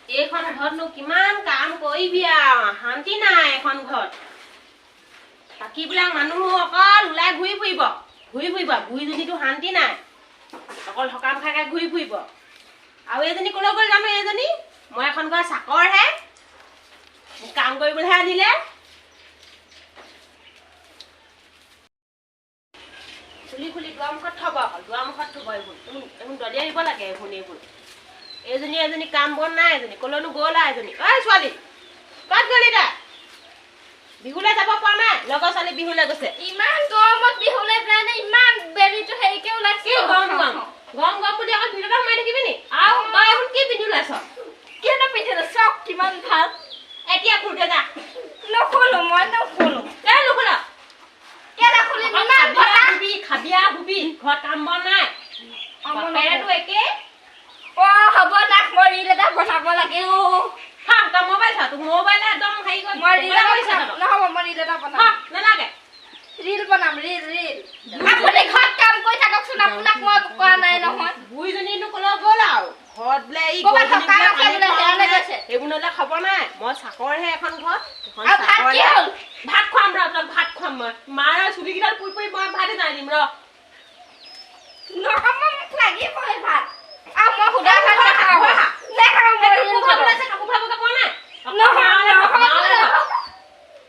এইখন ঘৰতনো কিমান কাম কৰিবি আৰু শান্তি নাই এখন ঘৰত বাকীবিলাক মানুহ অকল ওলাই ঘূৰি ফুৰিব বুঢ়ীজনীতো শান্তি নাই অকল সকাম খাই খাই ঘূৰি ফুৰিব আৰু এজনী কলৈ গ'ল জানো এইজনী মই এখন ঘৰ চাকৰহে কাম কৰিবলৈহে আনিলে খুলি খুলি দুৱাৰমুখত থব অকল দুৱাৰমুখত থব এইবোৰ দলিয়াই দিব লাগে এইবোৰ এজনী কাম বন নাই এজনী কলৈনো গ'ল এজনী ঐ ছোৱালী ক'ত গ'লি তই বিহুলৈ যাব পৰা নাই লগৰ ছোৱালী বিহুলৈ গৈছে ইমান গৰমত বিহুলৈ যায় নে ইমান বেৰিটো হেৰিকে ওলাইছে গৰম বুলি অকল ভিতৰতে সোমাই থাকিবি নি আৰু তই এখন কি পিন্ধি ওলাইছ কিয়নো পিন্ধিলো চক কিমান ভাল এতিয়া খুলতে যা নখোলো মই নখোলো তই নুখোল কেলে খুলিম ইমান বতাহ খাবিয়া হুবি ঘৰত কাম বন নাই বাপেৰেতো একে হ'ব নাক মই ৰিল এটা বনাব লাগে তই মোবাইল চা তোক মোবাইলে একদম হেৰি কৰি মই ৰিল নহ'ব মই ৰিল এটা বনাম নালাগে ৰিল বনাম ৰিল আপুনি ঘৰত কাম কৰি থাককচোন আপোনাক মই কোৱা নাই নহয় বুঢ়ীজনীনো কলৈ গ'ল আৰু ঘৰত বোলে এই এইবোৰ নহ'লে খবৰ নাই মই চাকৰহে এখন ঘৰত ভাত খুৱাম ৰ তই ভাত খুৱাম মই মাৰ চুলিকেইডাল পুৰি পুৰি মই ভাতে নাই দিম ৰ নহ'ব মোক লাগিবই ভাত আৰু মই সুধা ভাত নাখাওঁ নাখাওঁ মই ৰিল বনাম কাপোৰ খাবকে পোৱা নাই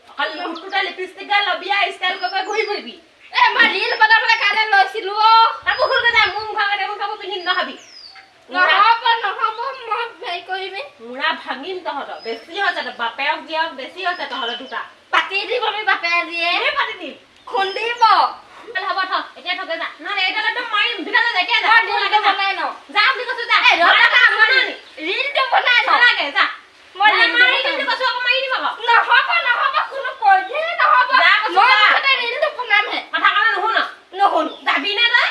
অকল লুটুটা লিপষ্টিক গাল লবি ষ্টাইল কৰি ঘূৰি ফুৰিবি মই ৰিল বনাবলৈ কাৰণে লৈছিলো কাপোৰ খুলকে যা মোৰ ভাগত এইবোৰ কাপোৰ পিন্ধি নাখাবি নহ'ব মই হেৰি কৰিবি মুৰা ভাঙিম তহঁতৰ বেছি হৈছে বাপেৰক দিয়ক বেছি হৈছে তহঁতৰ দুটা পাতি দিব আমি বাপে দিয়ে পাতি দিম খুন্দিব হ'ব থ এতিয়া থকে যা নহ'লে এইডাল একদম মাৰিম ভিতৰলৈ যা এতিয়া যা ৰিলটো বনাই ন যা বুলি কৈছো যা ৰিলটো বনাই নালাগে যা মই মাৰি দিম কৈছো আকৌ মাৰি দিম আকৌ নহ'ব কোনো পইধে নহ'ব যা কৈছো মই যা মুঠতে ৰিলটো বনামহে কথা ক'লে নুশুন যাবি নে তই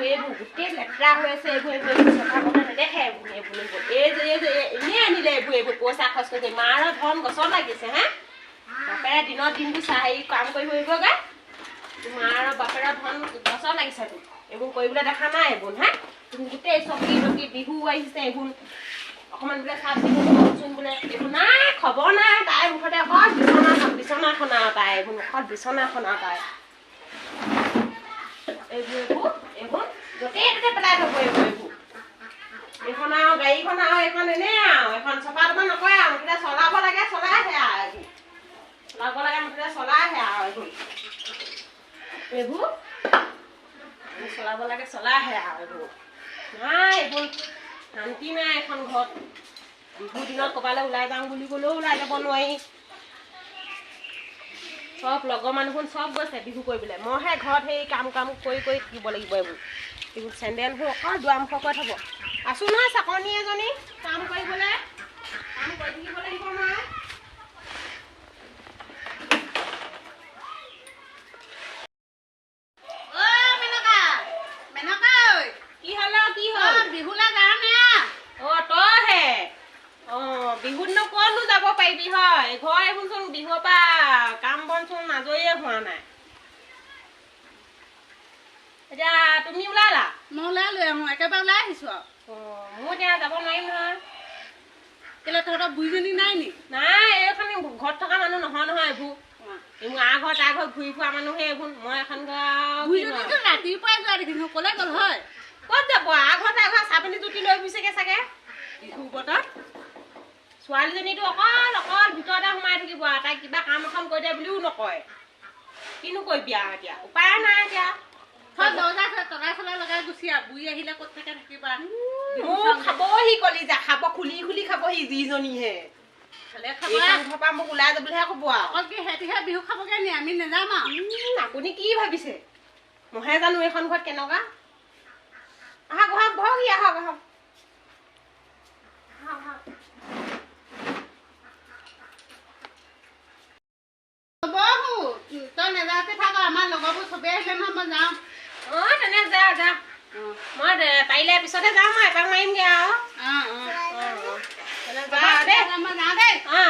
এইবোৰ গোটেই লেতেৰা হৈ আছে এইবোৰ চফা কৰিব নেদেখে এনেই আনিলে এইবোৰ পইচা খৰচ কৰিছে মাৰ ধন গছত লাগিছে হে বাপেৰে দিনটো হেৰি কাম কৰি ফুৰিবগৈ মাৰ বাপেৰৰ ধন গছত লাগিছে তোৰ এইবোৰ কৰিবলৈ দেখা নাই এইবোৰ হে তুমি গোটেই চকী টকী বিহু আহিছে এইবোৰ অকণমান বোলে চাফ চিকুণ কৰোঁচোন বোলে এইবোৰ নাই খবৰ নাই তাই মুখতে অকল বিচনাখন আৰু তাই এইবোৰ অকল বিচনাখন আৰু তাই এইবোৰ য'তেই ত'তে পেলাই থ'ব এইবোৰ এইখন আৰু গাড়ীখন আৰু এইখন এনেই আৰু এখন চফা তফা নকৰে আৰু মুঠতে চলাব লাগে চলাইহে আৰু চলাব লাগে মুঠতে চলাইহে আৰু এইবোৰ চলাব লাগে চলাইহে আৰু নাই এইবোৰ শান্তি নাই এখন ঘৰত বিহুৰ দিনত ক'ৰবালৈ ওলাই যাওঁ বুলি ক'লেও ওলাই যাব নোৱাৰি চব লগৰ মানুহবোৰ চব গৈছে বিহু কৰিবলৈ মইহে ঘৰত সেই কাম কৰি থাকিব লাগিব এইবোৰ চেণ্ডেলবোৰ অকল দুৱাৰমুখত থ'ব আছোঁ নহয় চাকৰণী এজনী কাম কৰিবলৈ কাম কৰি থাকিব লাগিব মই বিহুতনো ক'তনো যাব পাৰিবি হয় ঘৰ এইবোৰচোন বিহুৰ পৰা কাম বনচোন আজৰিয়ে হোৱা নাই এতিয়া তুমি ওলালা মই ওলালো একেবাৰে ওলাই আহিছো মোৰ এতিয়া যাব নোৱাৰিম নহয় কেলে তহঁতৰ বুঢ়ীজনী নাই নি নাই এইখন ঘৰত থকা মানুহ নহয় এইবোৰ আ ঘৰ তাৰ ঘৰত ঘূৰি ফুৰা মানুহে এইবোৰ মই এখন ৰাতিপুৱাই যোৱা দেখিছো ক'লে গ'ল হয় ক'ত যাব আ ঘৰ তাৰ ঘৰ চাহ পানী জুতি লৈ ফুৰিছেগে চাগে বিহু বতৰত ছোৱালীজনীতো অকল ভিতৰতে সোমাই থাকিব আৰু তাই কিবা কাম এখন কৰি দে বুলিও নকয় কিনো কৰিবি আৰু এতিয়া উপায় নাই এতিয়া লগাই গুচি বুঢ়ী আহিলে ক'ত থাকে থাকিবা মোক খাবহি কলিজা খাব খুলি খাবহি যিজনীহে মোক ওলাই যাবলৈহে ক'ব আৰু সিহঁতিহে বিহু খাবগে নি আমি নেযাম আপুনি কি ভাবিছে মইহে জানো এইখন ঘৰত কেনেকুৱা আহক বহকহি আহক তই নেযাতে থাক আমাৰ লগৰবোৰ চবেই আহিলে নহয় মই যাওঁ তেনে যা মই পাৰিলে পিছতে যাম আৰু এপাক মাৰিমগে আৰু দেই মই যাওঁ দেই অ